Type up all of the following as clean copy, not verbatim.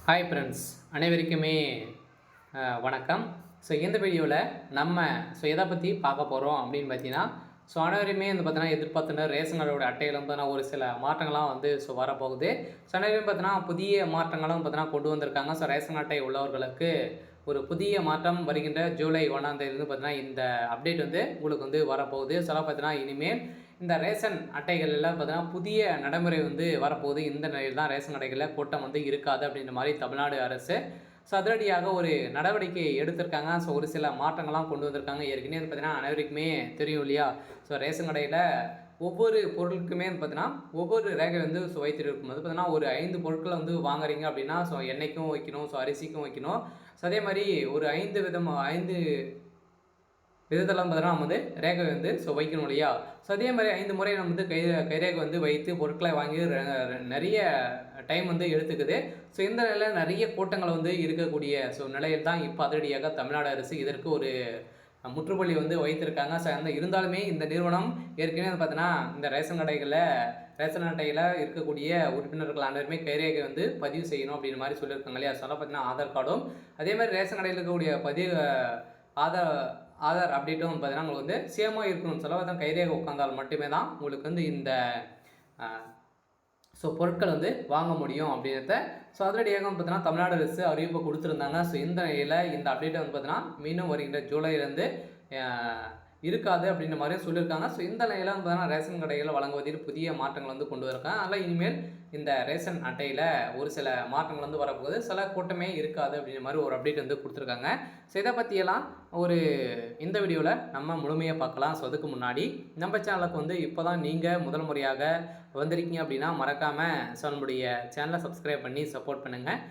Hi friends, அனைவருக்குமே வணக்கம். So இந்த வீடியோவில் நம்ம எதை பற்றி பார்க்க போகிறோம் அப்படின்னு பார்த்தீங்கன்னா, அனைவருமே பார்த்தீங்கன்னா எதிர்பார்த்துன ரேஷன் கார்டோட அட்டையில் பார்த்தீங்கன்னா ஒரு சில மாற்றங்கள்லாம் வரப்போகுது. அனைவரும் பார்த்தீங்கன்னா புதிய மாற்றங்களும் பார்த்தீங்கன்னா கொண்டு வந்திருக்காங்க. ரேஷன் அட்டை உள்ளவர்களுக்கு ஒரு புதிய மாற்றம் வருகின்ற ஜூலை 1ஆம் தேதியிலிருந்து பார்த்தீங்கன்னா இந்த அப்டேட் உங்களுக்கு வரப்போகுது. பார்த்தீங்கன்னா இனிமேல் இந்த ரேஷன் அட்டைகள் எல்லாம் பார்த்தீங்கன்னா புதிய நடைமுறை வரப்போகுது. இந்த நிலையில் தான் ரேஷன் கடைகளில் கூட்டம் இருக்காது அப்படின்ற மாதிரி தமிழ்நாடு அரசு அதிரடியாக ஒரு நடவடிக்கை எடுத்திருக்காங்க. ஒரு சில மாற்றங்கள்லாம் கொண்டு வந்திருக்காங்க. ஏற்கனவே பார்த்தீங்கன்னா அனைவருக்குமே தெரியும் இல்லையா? ரேஷன் கடையில் ஒவ்வொரு பொருளுக்குமே பார்த்தீங்கன்னா ஒவ்வொரு ரேகை வைத்திருக்கும் போது பார்த்தீங்கன்னா ஒரு 5 பொருட்களை வாங்குறீங்க அப்படின்னா எண்ணெய்க்கும் வைக்கணும், அரிசிக்கும் வைக்கணும். அதே மாதிரி ஒரு 5 விதத்தெல்லாம் பார்த்தீங்கன்னா நம்ம ரேகை வைக்கணும் இல்லையா? அதே மாதிரி 5 முறை நம்ம கைரேகை வைத்து பொருட்களை வாங்கி நிறைய டைம் எடுத்துக்குது. இந்த நிலையில் நிறைய கூட்டங்கள் இருக்கக்கூடிய நிலையில் தான் இப்போ அதிரடியாக தமிழ்நாடு அரசு இதற்கு ஒரு முற்றுப்புள்ளி வைத்திருக்காங்க. அந்த இருந்தாலுமே இந்த நிறுவனம் ஏற்கனவே பார்த்தீங்கன்னா இந்த ரேஷன் அட்டையில் இருக்கக்கூடிய உறுப்பினர்கள் அனைவருமே கைரேகை பதிவு செய்யணும் அப்படின்ற மாதிரி சொல்லியிருக்காங்க இல்லையா? பார்த்தீங்கன்னா ஆதார் கார்டும் அதே மாதிரி ரேஷன் கடையில் இருக்கக்கூடிய ஆதார் அப்டேட்டும் பார்த்தீங்கன்னா உங்களுக்கு சேமாக இருக்கணும். தான் கைரேகை உட்காந்தால் மட்டுமே தான் உங்களுக்கு இந்த பொருட்கள் வாங்க முடியும் அப்படின்றத அதிரடியாக பார்த்தீங்கன்னா தமிழ்நாடு அரசு அறிவிப்பை கொடுத்துருந்தாங்க. இந்த நிலையில் இந்த அப்டேட்டை பார்த்தீங்கன்னா மீண்டும் வருகின்ற ஜூலைலேருந்து இருக்காது அப்படின்ற மாதிரி சொல்லியிருக்காங்க. இந்த நிலையில் பார்த்தீங்கன்னா ரேஷன் கடைகளில் வழங்குவதில் புதிய மாற்றங்கள் கொண்டு வந்திருக்காங்க. அதனால் இனிமேல் இந்த ரேஷன் அட்டையில் ஒரு சில மாற்றங்கள் வரப்போகுது. சில கூட்டமே இருக்காது அப்படின்ற மாதிரி ஒரு அப்டேட் கொடுத்துருக்காங்க. இதை பற்றியெல்லாம் இந்த வீடியோவில் நம்ம முழுமையாக பார்க்கலாம். அதுக்கு முன்னாடி நம்ம சேனலுக்கு இப்போ தான் நீங்கள் முதல் முறையாக வந்திருக்கீங்க அப்படின்னா மறக்காமல் நம்மளுடைய சேனலை சப்ஸ்கிரைப் பண்ணி சப்போர்ட் பண்ணுங்கள்.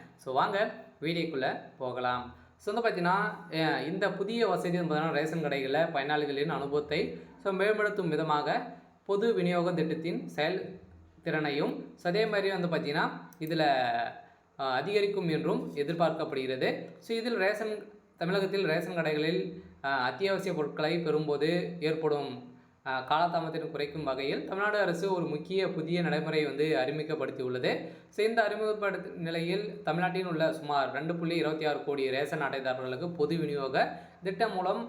வாங்க வீடியோக்குள்ளே போகலாம். பார்த்தீங்கன்னா இந்த புதிய வசதி பார்த்தீங்கன்னா ரேஷன் கடைகளில் பயனாளிகளின் அனுபவத்தை மேம்படுத்தும் விதமாக பொது விநியோக திட்டத்தின் செயல்திறனையும் அதே மாதிரி பார்த்தீங்கன்னா இதில் அதிகரிக்கும் என்றும் எதிர்பார்க்கப்படுகிறது. இதில் தமிழகத்தில் ரேஷன் கடைகளில் அத்தியாவசிய பொருட்களை பெறும்போது ஏற்படும் காலதாமதத்தை குறைக்கும் வகையில் தமிழ்நாடு அரசு ஒரு முக்கிய புதிய நடைமுறை அறிமுகப்படுத்தியுள்ளது. இந்த அறிமுகப்படுத்த நிலையில் தமிழ்நாட்டில் உள்ள சுமார் 2.26 கோடி ரேஷன் அட்டைதாரர்களுக்கு பொது விநியோக திட்டம் மூலம்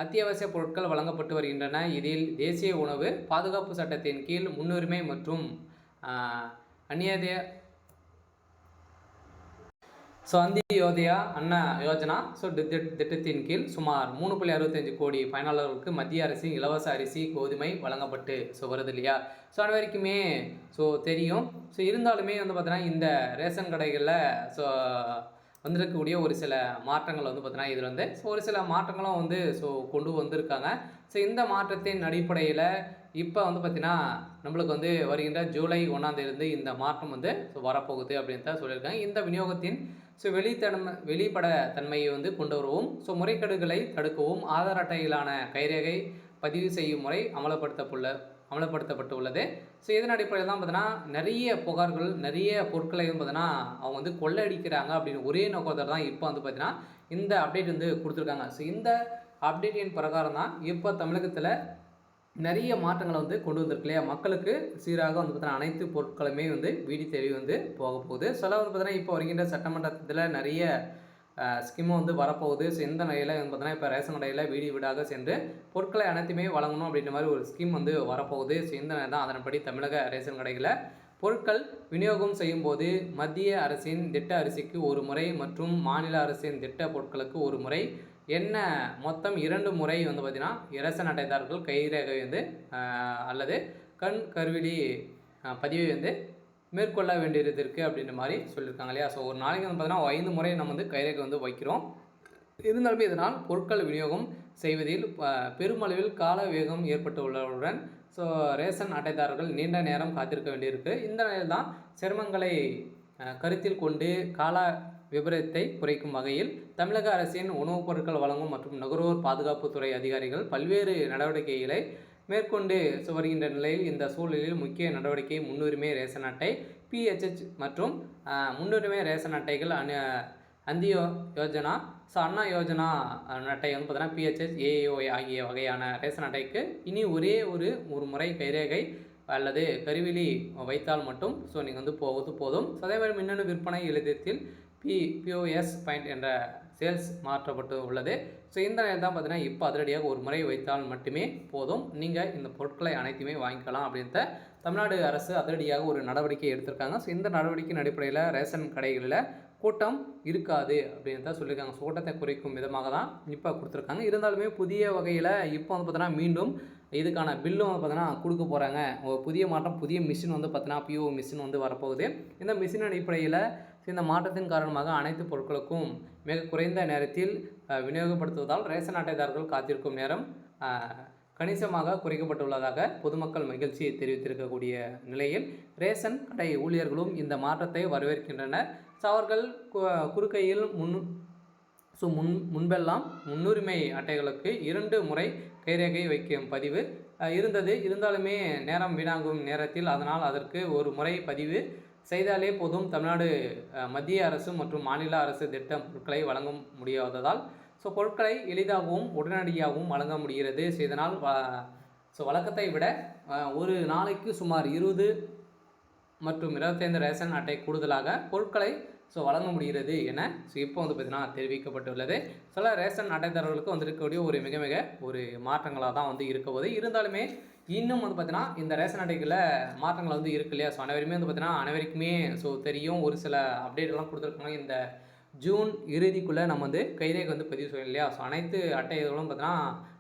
அத்தியாவசிய பொருட்கள் வழங்கப்பட்டு வருகின்றன. இதில் தேசிய உணவு பாதுகாப்பு சட்டத்தின் கீழ் முன்னுரிமை மற்றும் அந்நியதே யோதயா அண்ணா யோஜனா திட்டத்தின் கீழ் சுமார் 3.65 கோடி பயனாளர்களுக்கு மத்திய அரசின் இலவச அரிசி கோதுமை வழங்கப்பட்டு வருது இல்லையா? அனைவருக்குமே தெரியும். இருந்தாலுமே பார்த்தீங்கன்னா இந்த ரேஷன் கடைகளில் வந்திருக்கக்கூடிய ஒரு சில மாற்றங்கள் பார்த்தீங்கன்னா இதில் ஒரு சில மாற்றங்களும் கொண்டு வந்திருக்காங்க. இந்த மாற்றத்தின் அடிப்படையில் இப்போ பார்த்தீங்கன்னா நம்மளுக்கு வருகின்ற ஜூலை 1ஆம் தேதியிலிருந்து இந்த மாற்றம் வரப்போகுது அப்படின்னு தான் சொல்லியிருக்காங்க. இந்த விநியோகத்தின் வெளிப்பட தன்மையை கொண்டு வரவும் முறைகேடுகளை தடுக்கவும் ஆதார் அட்டையிலான கைரேகை பதிவு செய்யும் முறை அமலப்படுத்தப்பட்டுள்ளது. இதன் அடிப்படையில் தான் பார்த்தீங்கன்னா நிறைய புகார்கள், நிறைய பொருட்களை பார்த்தீங்கன்னா அவங்க கொள்ளையடிக்கிறாங்க அப்படின்னு ஒரே நோக்கத்தில் தான் இப்போ பார்த்தீங்கன்னா இந்த அப்டேட் கொடுத்துருக்காங்க. இந்த அப்டேட்டின் பிரகாரம் தான் இப்போ தமிழகத்தில் நிறைய மாற்றங்களை கொண்டு வந்திருக்கு இல்லையா? மக்களுக்கு சீராக பார்த்தீங்கன்னா அனைத்து பொருட்களுமே வீடு தேடி போக போகுது. பார்த்தீங்கன்னா இப்போ வருகின்ற சட்டமன்றத்தில் நிறைய ஸ்கீமும் வரப்போகுது. இந்த நிலையில் பார்த்தீங்கன்னா இப்போ ரேஷன் கடையில் வீடு வீடாக சென்று பொருட்களை அனைத்துமே வழங்கணும் அப்படின்ற மாதிரி ஒரு ஸ்கீம் வரப்போகுது. இந்த நிலை தான் அதன்படி தமிழக ரேஷன் கடைகளில் பொருட்கள் விநியோகம் செய்யும் போது மத்திய அரசின் திட்ட அரிசிக்கு ஒரு முறை மற்றும் மாநில அரசின் திட்ட பொருட்களுக்கு ஒரு முறை என்ன மொத்தம் 2 முறை பார்த்தீங்கன்னா ரேஷன் அட்டைதாரர்கள் கைரேகை அல்லது கண் கருவிழி பதிவை மேற்கொள்ள வேண்டியது இருக்குது அப்படின்ற மாதிரி சொல்லியிருக்காங்க இல்லையா? ஒரு நாளைக்கு பார்த்தீங்கன்னா 5 முறை நம்ம கைரேகை வைக்கிறோம். இருந்தாலுமே இதனால் பொருட்கள் விநியோகம் செய்வதில் பெருமளவில் கால வேகம் ஏற்பட்டுள்ளதுடன் ரேஷன் அட்டைதாரர்கள் நீண்ட நேரம் காத்திருக்க வேண்டியிருக்கு. இந்த நிலையில் தான் சிரமங்களை கருத்தில் கொண்டு கால விபரத்தை குறைக்கும் வகையில் தமிழக அரசின் உணவுப் பொருட்கள் வழங்கும் மற்றும் நுகர்வோர் பாதுகாப்புத்துறை அதிகாரிகள் பல்வேறு நடவடிக்கைகளை மேற்கொண்டு வருகின்ற நிலையில் இந்த சூழலில் முக்கிய நடவடிக்கை முன்னுரிமை ரேஷன் அட்டை PHH மற்றும் முன்னுரிமை ரேஷன் அட்டைகள் அந்தியோ யோஜனா அண்ணா யோஜனா அட்டை பார்த்தீங்கன்னா PHH AAO ஆகிய வகையான ரேஷன் அட்டைக்கு இனி ஒரே ஒரு முறை கைரேகை அல்லது கருவிழி வைத்தால் மட்டும் நீங்கள் போவது போதும். அதே மாதிரி மின்னணு விற்பனை எழுதத்தில் பிஓஎஸ் பாயிண்ட் என்ற சேல்ஸ் மாற்றப்பட்டு உள்ளது. ஸோ இந்த நிலையில் தான் பார்த்தீங்கன்னா இப்போ அதிரடியாக ஒரு முறை வைத்தால் மட்டுமே போதும், நீங்கள் இந்த பொருட்களை அனைத்துமே வாங்கிக்கலாம் அப்படின்ற தமிழ்நாடு அரசு அதிரடியாக ஒரு நடவடிக்கை எடுத்திருக்காங்க. ஸோ இந்த நடவடிக்கையின் அடிப்படையில் ரேஷன் கடைகளில் கூட்டம் இருக்காது அப்படின்னு தான் சொல்லியிருக்காங்க. ஸோ கூட்டத்தை குறைக்கும் விதமாக தான் இப்போ கொடுத்துருக்காங்க. இருந்தாலுமே புதிய வகையில் இப்போ வந்து பார்த்தீங்கன்னா மீண்டும் இதுக்கான பில்லும் வந்து பார்த்தீங்கன்னா கொடுக்க போகிறாங்க. ஒரு புதிய மாற்றம், புதிய மிஷின் வந்து பார்த்தீங்கன்னா பிஓ மிஷின் வந்து வரப்போகுது. இந்த மிஷின் அடிப்படையில் இந்த மாற்றத்தின் காரணமாக அனைத்து பொருட்களுக்கும் மிக குறைந்த நேரத்தில் விநியோகப்படுத்துவதால் ரேஷன் அட்டைதாரர்கள் காத்திருக்கும் நேரம் கணிசமாக குறைக்கப்பட்டுள்ளதாக பொதுமக்கள் மகிழ்ச்சி தெரிவித்திருக்கக்கூடிய நிலையில் ரேஷன் கடை ஊழியர்களும் இந்த மாற்றத்தை வரவேற்கின்றனர். ஸோ அவர்கள் குறுக்கையில் முன்பெல்லாம் முன்னுரிமை அட்டைகளுக்கு 2 முறை கைரேகை வைக்கும் பதிவு இருந்தது. இருந்தாலுமே நேரம் வீணாகும் நேரத்தில் அதனால் அதற்கு ஒரு முறை பதிவு செய்தாலே போதும். தமிழ்நாடு மத்திய அரசு மற்றும் மாநில அரசு திட்டம் பொருட்களை வழங்க முடியாததால் பொருட்களை எளிதாகவும் உடனடியாகவும் வழங்க முடிகிறது. ஸோ இதனால் வழக்கத்தை விட ஒரு நாளைக்கு சுமார் 20 மற்றும் 25 ரேஷன் அட்டை கூடுதலாக பொருட்களை வழங்க முடிகிறது என இப்போ வந்து பார்த்தீங்கன்னா தெரிவிக்கப்பட்டுள்ளது. சில ரேஷன் அட்டைதாரர்களுக்கு வந்திருக்கக்கூடிய ஒரு மிக மிக ஒரு மாற்றங்களாக தான் வந்து இருக்க போது. இருந்தாலுமே இன்னும் வந்து பார்த்தீங்கன்னா இந்த ரேஷன் அட்டைகளில் மாற்றங்கள் வந்து இருக்கு இல்லையா? ஸோ அனைவருமே வந்து பார்த்தீங்கன்னா அனைவருக்குமே தெரியும். ஒரு சில அப்டேட்லாம் கொடுத்துருக்காங்க. இந்த ஜூன் இறுதிக்குள்ளே நம்ம வந்து கைரேகை வந்து பதிவு செய்யணும் இல்லையா? ஸோ அனைத்து அட்டைகளும் பார்த்தீங்கன்னா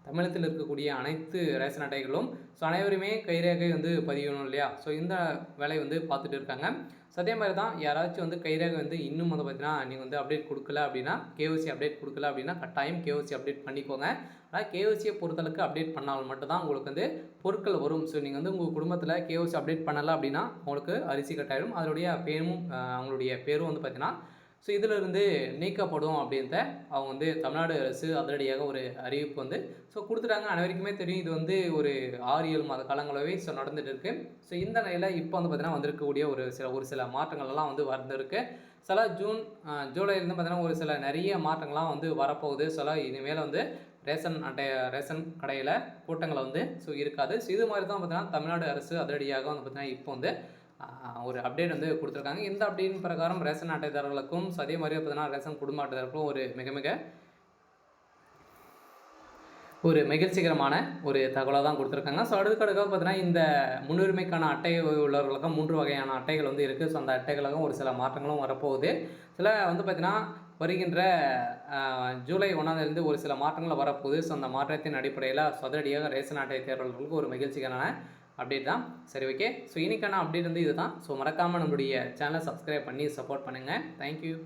தமிழகத்தில் இருக்கக்கூடிய அனைத்து ரேஷன் அட்டைகளும் அனைவருமே கைரேகை வந்து பதியணும் இல்லையா? ஸோ இந்த வேலையை வந்து பார்த்துட்டு இருக்காங்க. ஸோ அதே மாதிரி தான் யாராச்சும் வந்து கைரேகை வந்து இன்னும் வந்து பார்த்தீங்கன்னா நீங்கள் வந்து அப்டேட் கொடுக்கல அப்படின்னா, கேஒசி அப்டேட் கொடுக்கல அப்படின்னா கட்டாயம் கேஒசி அப்டேட் பண்ணிக்கோங்க. ஆனால் கேஒசியை பொறுத்தளவுக்கு அப்டேட் பண்ணால் மட்டும்தான் உங்களுக்கு வந்து பொருட்கள் வரும். ஸோ நீங்கள் வந்து உங்கள் குடும்பத்தில் கேஒசி அப்டேட் பண்ணலை அப்படின்னா உங்களுக்கு அரிசி கட்டாயிடும். அதனுடைய அவங்களுடைய பேரும் வந்து பார்த்தீங்கன்னா இதிலிருந்து நீக்கப்படும் அப்படின்ற அவங்க வந்து தமிழ்நாடு அரசு அதிரடியாக ஒரு அறிவிப்பு வந்து கொடுத்துட்டாங்க. அனைவருக்குமே தெரியும். இது வந்து ஒரு 6-7 மாத காலங்களாகவே நடந்துகிட்டு இருக்குது. ஸோ இந்த நிலையில் இப்போ வந்து பார்த்தீங்கன்னா வந்திருக்கக்கூடிய ஒரு சில மாற்றங்கள்லாம் வந்து வந்திருக்கு. சில ஜூலைலேருந்து பார்த்தீங்கன்னா ஒரு சில நிறைய மாற்றங்கள்லாம் வந்து வரப்போகுது. இனிமேல் வந்து ரேஷன் கடையில் கூட்டங்களை வந்து இருக்காது. இது மாதிரி தான் பார்த்தீங்கன்னா தமிழ்நாடு அரசு அதிரடியாக வந்து பார்த்தீங்கன்னா இப்போ வந்து ஒரு அப்டேட் வந்து கொடுத்துருக்காங்க. இந்த அப்டேட்டின் பிரகாரம் ரேஷன் அட்டைதாரர்களுக்கும் அதே மாதிரி பார்த்தீங்கன்னா ரேஷன் குடும்ப அட்டைதாரர்களுக்கும் ஒரு மிக மிக ஒரு மகிழ்ச்சிகரமான ஒரு தகவலாக தான் கொடுத்துருக்காங்க. ஸோ அடுத்தடுக்காக பார்த்தீங்கன்னா இந்த முன்னுரிமைக்கான அட்டை உள்ளவர்களுக்கும் 3 வகையான அட்டைகள் வந்து இருக்குது. ஸோ அந்த அட்டைகளுக்கும் ஒரு சில மாற்றங்களும் வரப்போகுது. சில வந்து பார்த்திங்கன்னா வருகின்ற ஜூலை 1 ஒரு சில மாற்றங்கள் வரப்போகுது. ஸோ அந்த மாற்றத்தின் அடிப்படையில் அதிரடியாக ரேஷன் அட்டை தேர்தல்களுக்கு ஒரு மகிழ்ச்சிகரமான அப்டேட் தான். சரி, ஓகே. ஸோ இன்றைக்கான அப்டேட் வந்து இது தான். ஸோ மறக்காமல் நம்மளுடைய சேனலை சப்ஸ்கிரைப் பண்ணி சப்போர்ட் பண்ணுங்கள். தேங்க்யூ.